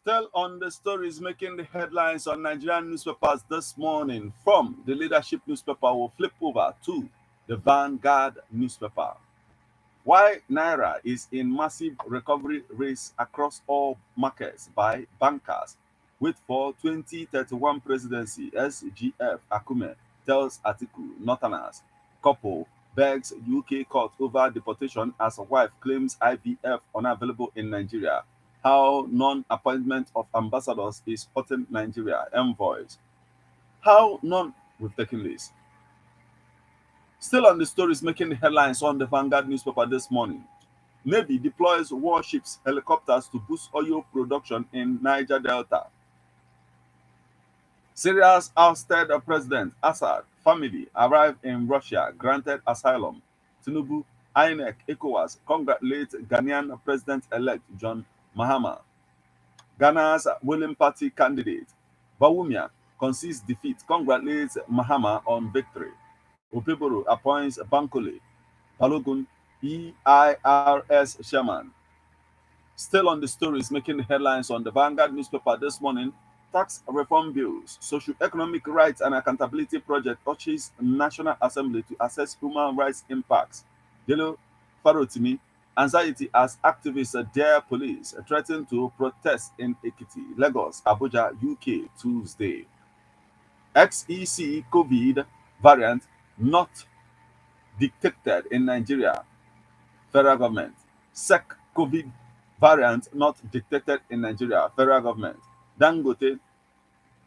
Still on the stories making the headlines on Nigerian newspapers this morning, from the leadership newspaper, we'll flip over to the Vanguard newspaper. Why Naira is in massive recovery race across all markets by bankers. Wait for 2031 presidency, SGF Akume tells Atiku Northerners. Couple begs UK court over deportation as wife claims IVF unavailable in Nigeria. How non-appointment of ambassadors is hurting Nigeria. Envoys. How none, we've taken this. Still on the stories making the headlines on the Vanguard newspaper this morning. Navy deploys warships, helicopters to boost oil production in Niger Delta. Syria's ousted President Assad family arrive in Russia, granted asylum. Tinubu, INEC, ECOWAS congratulate Ghanaian President-elect John Mahama. Ghana's ruling party candidate Bawumia concedes defeat, congratulates Mahama on victory. Opeboro appoints Bankole Balogun EIRS chairman. Still on the stories making the headlines on the Vanguard newspaper this morning, tax reform bills, socio-economic rights and accountability project urges National Assembly to assess human rights impacts. Delo Farotimi, anxiety as activists dare police threaten to protest in Ekiti, Lagos, Abuja, UK, Tuesday. XEC COVID variant not detected in Nigeria. Federal government. SEC COVID variant not detected in Nigeria. Federal government. Dangote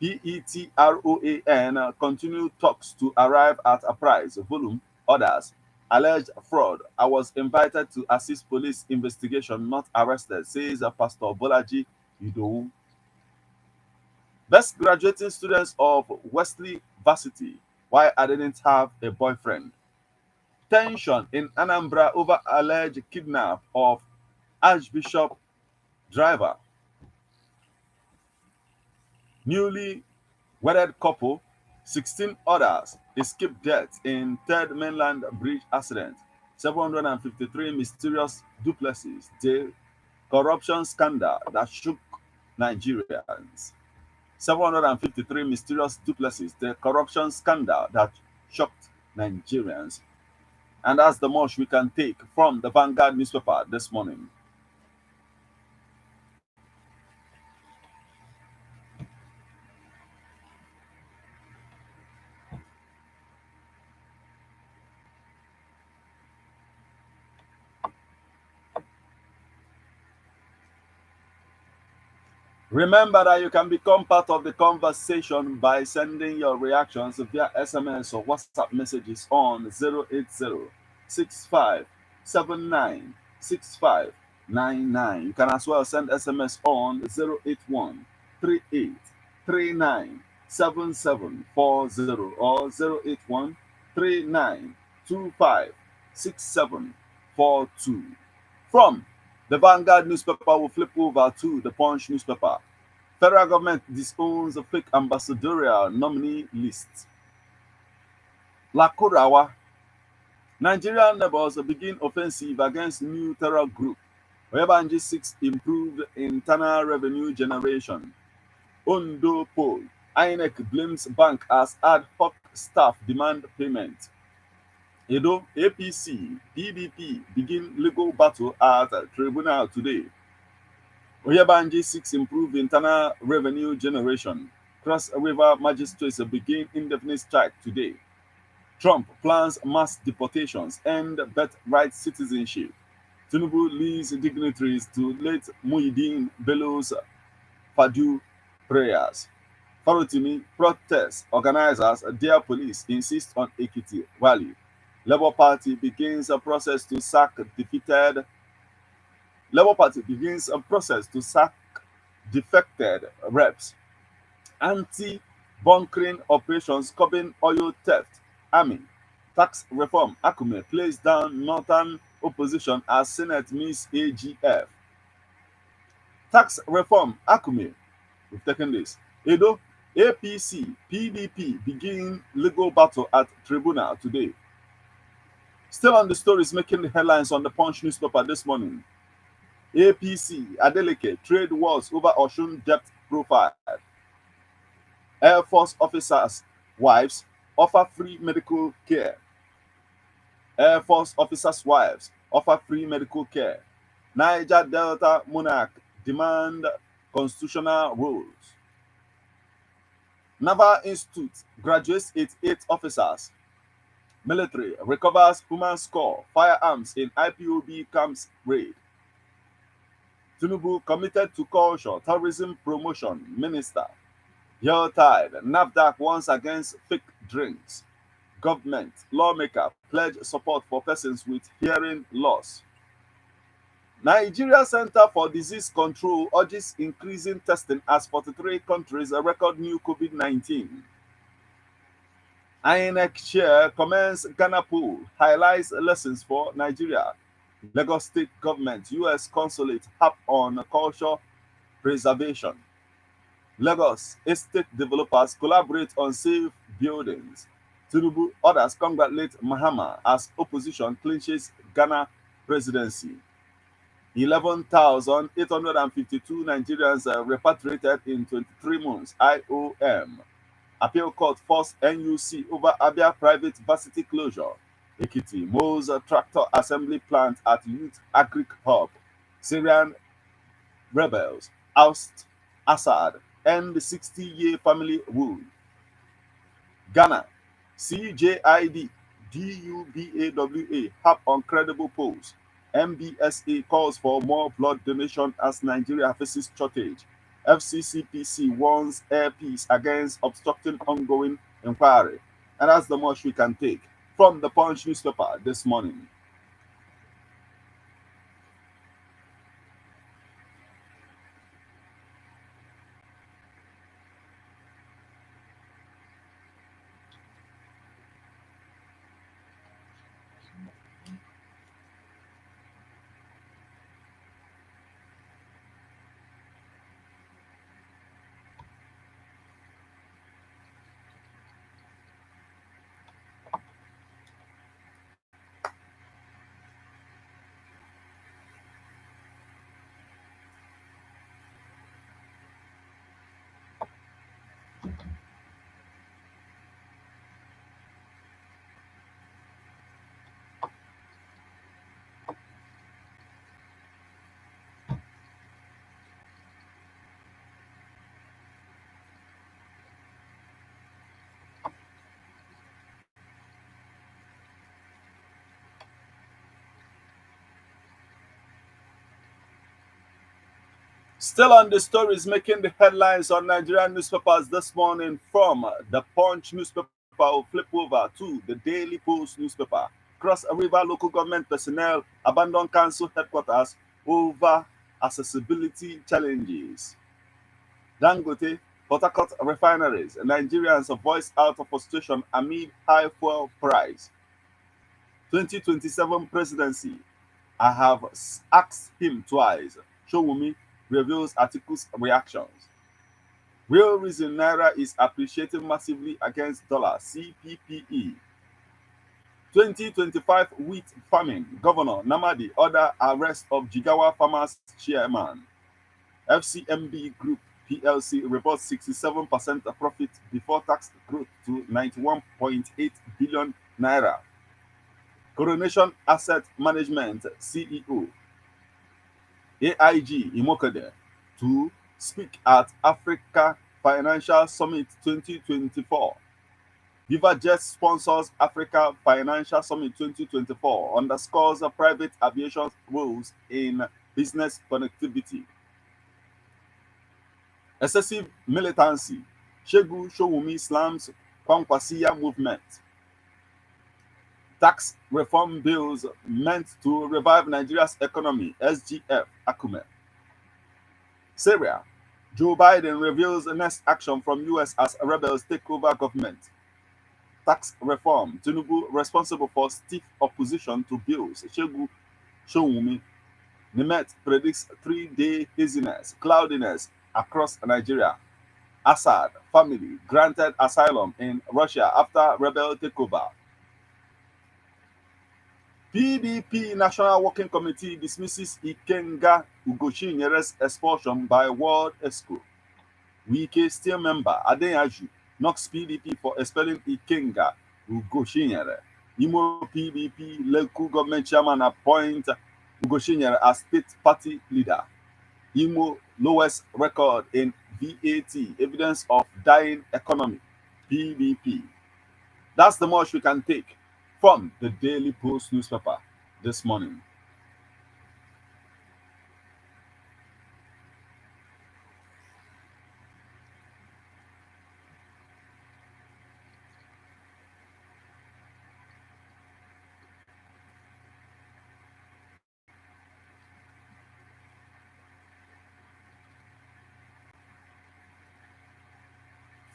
PETROAN continue talks to arrive at a price. Volume. Others. Alleged fraud. I was invited to assist police investigation, not arrested, says Pastor Bolaji Idowu. Best graduating students of Wesley Varsity. Why I didn't have a boyfriend. Tension in Anambra over alleged kidnap of Archbishop driver. Newly wedded couple, 16 others escaped death in third mainland bridge accident. 753 mysterious duplexes. The corruption scandal that shook Nigerians. 753 mysterious duplexes. The corruption scandal that shocked Nigerians. And that's the most we can take from the Vanguard newspaper this morning. Remember that you can become part of the conversation by sending your reactions via SMS or WhatsApp messages on 080 You can as well send SMS on 081 or 081 From the Vanguard newspaper, will flip over to the Punch newspaper. Federal government disowns a fake ambassadorial nominee list. Lakurawa. Nigerian neighbors begin offensive against new terror group. Oyebanji seeks improved internal revenue generation. Ondo poll. INEC blames bank as ad hoc staff demand payment. Edo APC PDP begin legal battle at tribunal today. Oyebanji seeks improved internal revenue generation. Cross River magistrates begin indefinite strike today. Trump plans mass deportations and birthright citizenship. Tinubu leads dignitaries to late Muhyiddin Bello's Padu prayers. Farotimi protests organizers dare police insist on Ekiti Valley. Labour Party begins a process to sack defeated Labour Party begins a process to sack defected reps. Anti-bunkering operations curbing oil theft. Army. Tax reform. Akume plays down northern opposition as Senate meets AGF. Tax reform. Akume. We've taken this. Edo. APC, PDP begin legal battle at tribunal today. Still on the stories making the headlines on the Punch newspaper this morning. APC Adeleke trade wars over Osun debt profile. Air Force officers' wives offer free medical care. Air Force officers' wives offer free medical care. Niger Delta monarch demand constitutional rules. Naval Institute graduates its 8 officers. Military recovers human score firearms in IPOB camps raid. Tinubu committed to culture, tourism promotion, minister. Yuletide, NAFDAC warns against fake drinks. Government, lawmaker pledge support for persons with hearing loss. Nigeria Center for Disease Control urges increasing testing as 43 countries record new COVID-19. INEC chair comments Ghana poll, highlights lessons for Nigeria. Lagos State Government, US Consulate harp on culture preservation. Lagos estate developers collaborate on safe buildings. Tinubu others congratulate Mahama as opposition clinches Ghana presidency. 11,852 Nigerians repatriated in 23 months. IOM. Appeal court forced NUC over Abia private varsity closure. Ekiti mows tractor assembly plant at Youth Agric Hub. Syrian rebels oust Assad, end 60-year family rule. Ghana, CJID, DUBAWA have on credible polls. MBSA calls for more blood donation as Nigeria faces shortage. FCCPC warns Air Peace against obstructing ongoing inquiry. And that's the much we can take from the Punch newspaper this morning. Still on the stories making the headlines on Nigerian newspapers this morning from the Punch newspaper, will flip over to the Daily Post newspaper. Cross River local government personnel abandon council headquarters over accessibility challenges. Dangote, Port Harcourt refineries, Nigerians voice out of frustration amid high fuel price. 2027 presidency, I have asked him twice. Showumi reveals article's reactions. Real reason Naira is appreciating massively against dollar. CPPE. 2025 wheat farming. Governor Namadi order arrest of Jigawa farmers chairman. FCMB Group PLC reports 67% profit before tax growth to 91.8 billion naira. Coronation Asset Management CEO AIG Imokade to speak at Africa Financial Summit 2024. Viva Jet sponsors Africa Financial Summit 2024, underscores private aviation roles in business connectivity. Excessive militancy. Shegu Showumi slams Kwankwasiya movement. Tax reform bills meant to revive Nigeria's economy. SGF Akume. Syria. Joe Biden reveals the next action from US as rebels take over government. Tax reform. Tinubu responsible for stiff opposition to bills. Shegu Showumi. Nimet predicts 3-day haziness, cloudiness across Nigeria. Assad family granted asylum in Russia after rebel takeover. PDP National Working Committee dismisses Ikenga Ugoshinyere's expulsion by World Exco. Wike still member Adeyanju knocks PDP for expelling Ikenga Ugoshinyere. Imo PDP local government chairman appoint Ugoshinyere as state party leader. Imo lowest record in VAT, evidence of dying economy. PDP. That's the much we can take from the Daily Post newspaper this morning.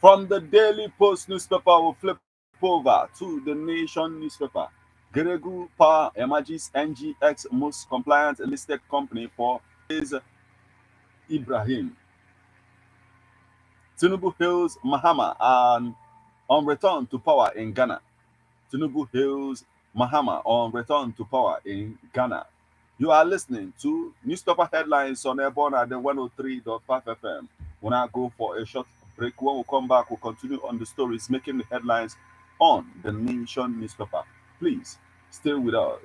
From the Daily Post newspaper, we'll flip over to the Nation newspaper. Geregu Power emerges NGX most compliant listed company for is Ibrahim. Tinubu hails Mahama and on return to power in Ghana. Tinubu hails Mahama on return to power in Ghana. You are listening to newspaper headlines on Airborne at the 103.5 FM. When I go for a short break, when we come back, we'll continue on the stories making the headlines on the Nation newspaper. Please stay with us.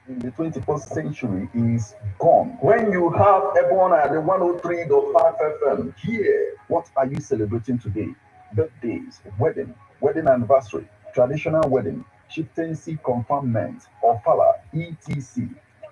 In the 21st century is gone. When you have Ebon at the 103.5 FM, here, what are you celebrating today? Birthdays, wedding anniversary, traditional wedding, chieftaincy conferment, or fala, etc.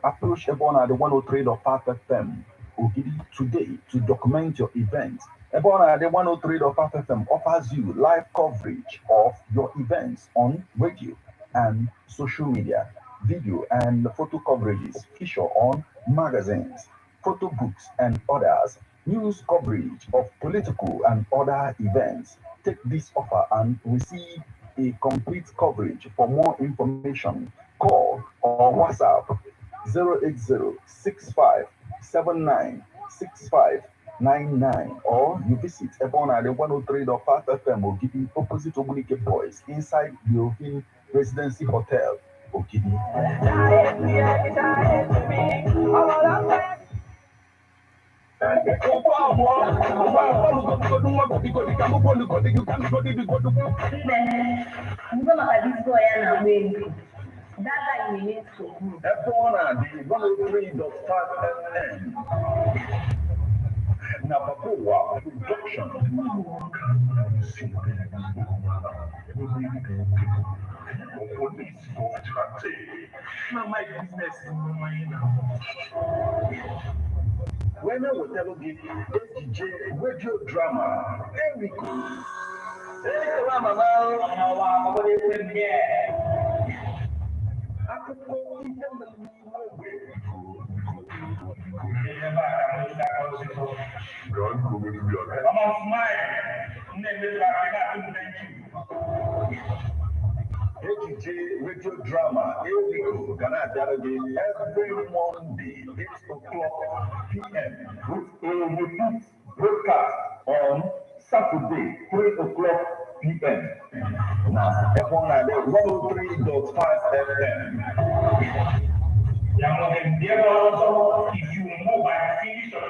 Approach Ebon at the 103.5 FM Ogidi today to document your event. Ebon at the 103.5 FM offers you live coverage of your events on radio and social media, video and photo coverages, feature on magazines, photo books, and others, news coverage of political and other events. Take this offer and receive a complete coverage. For more information, call or WhatsApp 08065796599 or you visit Ebon at the 103.5 FM Ogidi opposite Ogunike Boys inside the Ovin Residency Hotel Ogidi. Ebon at the 103.5 FM. Nabapoa production. Police for my business. When I will tell you DJ radio drama, Enrico. AJ radio drama, Enrico, Ghana every Monday, 8 o'clock p.m. with a repeat broadcast on Saturday, 3 o'clock p.m. Now, F1 103.5 FM. If you know by finish of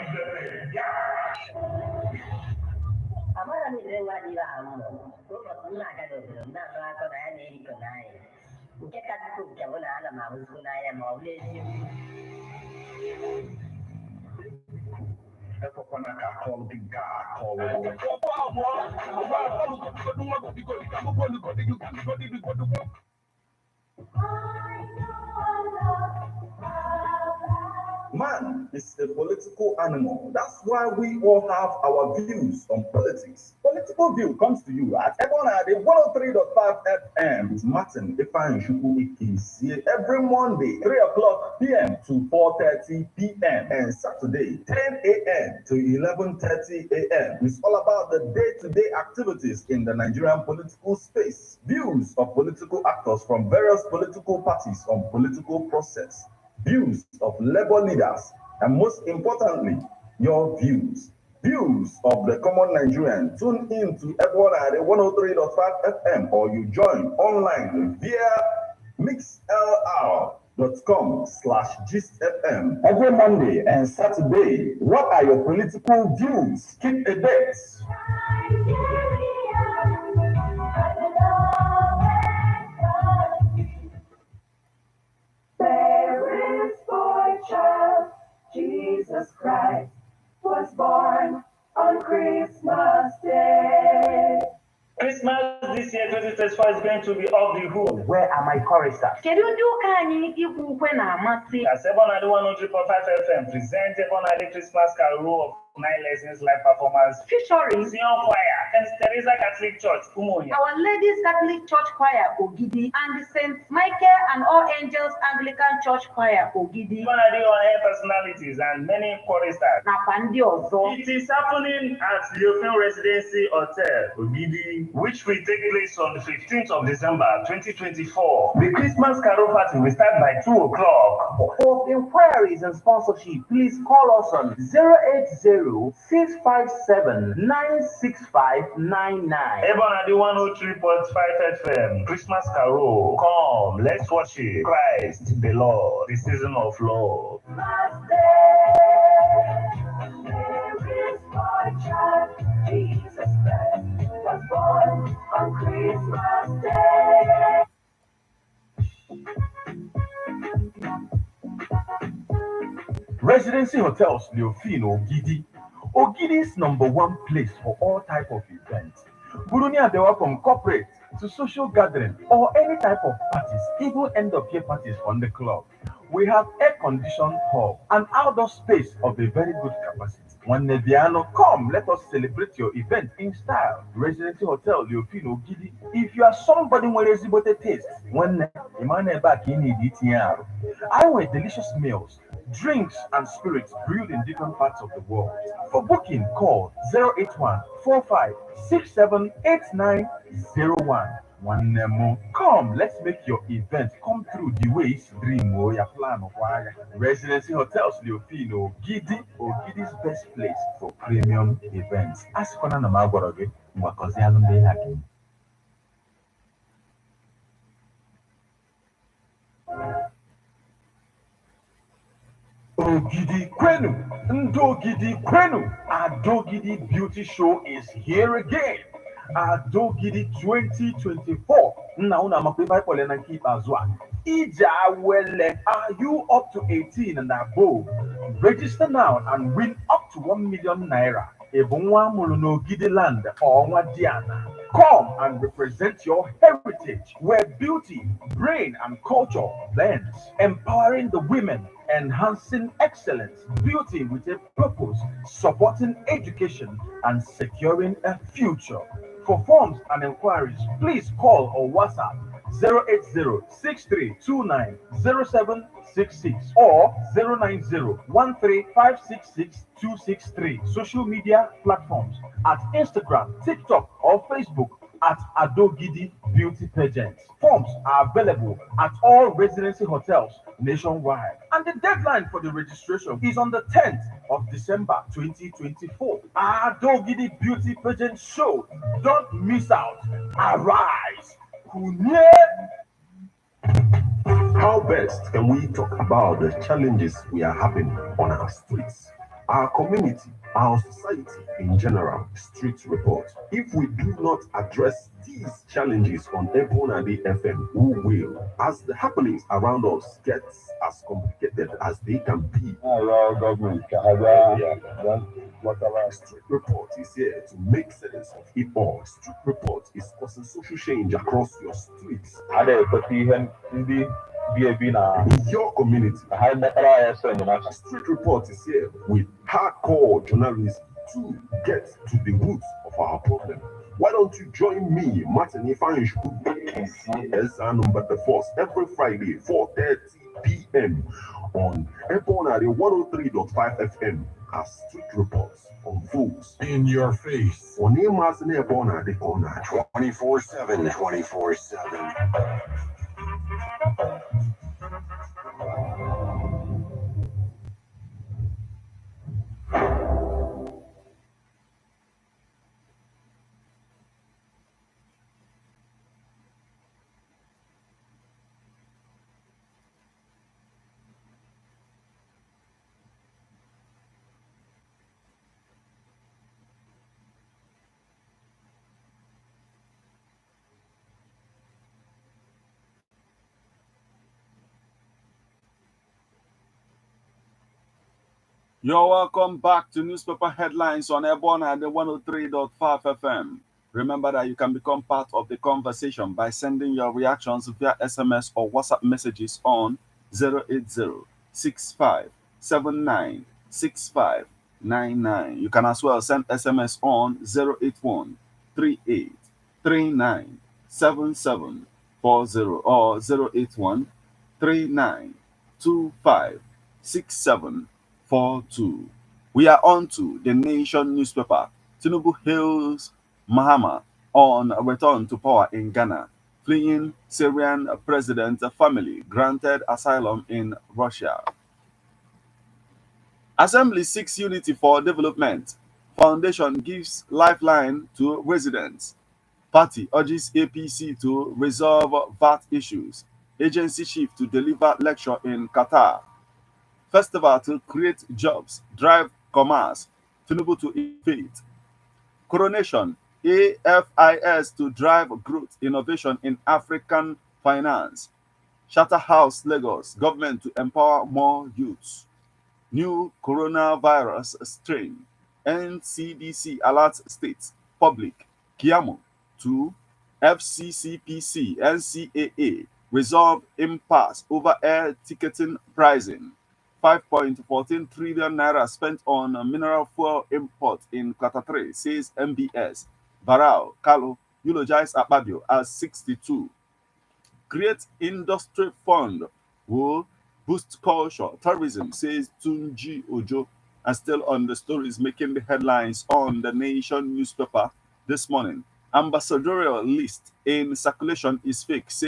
Man is a political animal. That's why we all have our views on politics. Political View comes to you at Ebon at 103.5 FM with Martin Ifan Shuku every Monday, 3 o'clock p.m. to 4:30 p.m. and Saturday, 10 a.m. to 11:30 a.m. It's all about the day-to-day activities in the Nigerian political space. Views of political actors from various political parties on political process. Views of labor leaders, and most importantly, your views. views of the common Nigerian. Tune in to Ebonade 103.5 FM or you join online via mixlr.com/gistfm every Monday and Saturday. What are your political views? Keep a date. There is boy child, Jesus Christ was born on Christmas Day. Christmas this year, 2024, is going to be off the hook. Where are my choristers? Kedu ndị ụka anyị ikwu ukwe na-amasị? As Ebonade 103.5 FM presents Ebonade Christmas Carol of 9 lessons live performance Featuring Zion Choir and Teresa Catholic Church, Umuohia. Our Ladies Catholic Church Choir, Ogidi, and the St. Michael and All Angels Anglican Church Choir, Ogidi. Ebonade on-air personalities and many choristers. Nakwa ndị ọzọ. It is happening at Leofin Residency Hotel, Ogidi, which will take place on the 15th of December 2024. The Christmas Carol party will start by 2 o'clock. For inquiries and sponsorship, please call us on 080-657-96599. Ebonade 103.5 FM, Christmas Carol. Come, let's worship Christ the Lord, the season of love. There is boy child, Jesus Christ was born on Christmas Day. Residency Hotels Leofin Ogidi. Ogidi's #1 place for all type of events. Burunia Dewa from corporate to social gathering or any type of parties, even end of year parties on the club. We have air-conditioned hall and outdoor space of a very good capacity. When Neviano, come, let us celebrate your event in style. Residency Hotel Leofin Ogidi. If you are somebody with a zibote taste, when Imane back in EDTR, I want delicious meals, drinks and spirits brewed in different parts of the world. For booking, call 081-4567-8901. One more. Come, let's make your event come through the way it's dream or your plan of wire. Residency Hotels Leofin Ogidi, Ogidi's best place for premium events. Ask for Nana Magoroge, Mwakozi Alumbe Hakim. Ogidi Kwenu, Ndogidi Kwenu, Adogidi Beauty Show is here again. Adogidi 2024. Now, are you up to 18 and above? Register now and win up to 1 million naira. Ebonwa Muluno Gidi Land or Wadiana. Come and represent your heritage where beauty, brain, and culture blends, empowering the women, enhancing excellence, beauty with a purpose, supporting education, and securing a future. For forms and inquiries, please call or WhatsApp 080-6329-0766 or 090-13566-263. Social media platforms at Instagram, TikTok, or Facebook at Adogidi Beauty Pageant. Forms are available at all residency hotels nationwide. And the deadline for the registration is on the 10th of December 2024. Adogidi Beauty Pageant Show. Don't miss out. Arise. Kunye. How best can we talk about the challenges we are having on our streets, our community, our society in general? Street report. If we do not address these challenges on Ebonade FM, who will? As the happenings around us get as complicated as they can be. Street report is here to make sense of it all. Street report is causing social change across your streets. In your community, Street Report is here with hardcore journalism to get to the roots of our problem. Why don't you join me, Martin Ifanishu, number the first every Friday, 4:30 p.m. on Ebonade 103.5 FM as Street Reports unfolds in your face. On Emas and Ebonade corner 24/7, 24/7. You're welcome back to Newspaper Headlines on Airborne at the 103.5 FM. Remember that you can become part of the conversation by sending your reactions via SMS or WhatsApp messages on 080-6579-6599. You can as well send SMS on 081-3839-7740 or 081-3925-6742. We are on to the Nation newspaper. Tinubu hails Mahama on return to power in Ghana. Fleeing Syrian president family granted asylum in Russia. Assembly seeks unity for development. Foundation gives lifeline to residents. Party urges APC to resolve VAT issues. Agency chief to deliver lecture in Qatar. Festival to create jobs, drive commerce. Tinubu to innovate. Coronation, AFIS to drive growth, innovation in African finance. Charterhouse, Lagos, government to empower more youths. New coronavirus strain. NCDC alerts states, public. Kiamo to FCCPC, NCAA resolve impasse over air ticketing pricing. 5.14 trillion naira spent on mineral fuel import in quarter 3, says MBS. Barao Kalu eulogized Akpabio as 62. Create industry fund will boost culture, tourism, says Tunji Ojo. And still on the stories making the headlines on the Nation newspaper this morning. Ambassadorial list in circulation is fake, says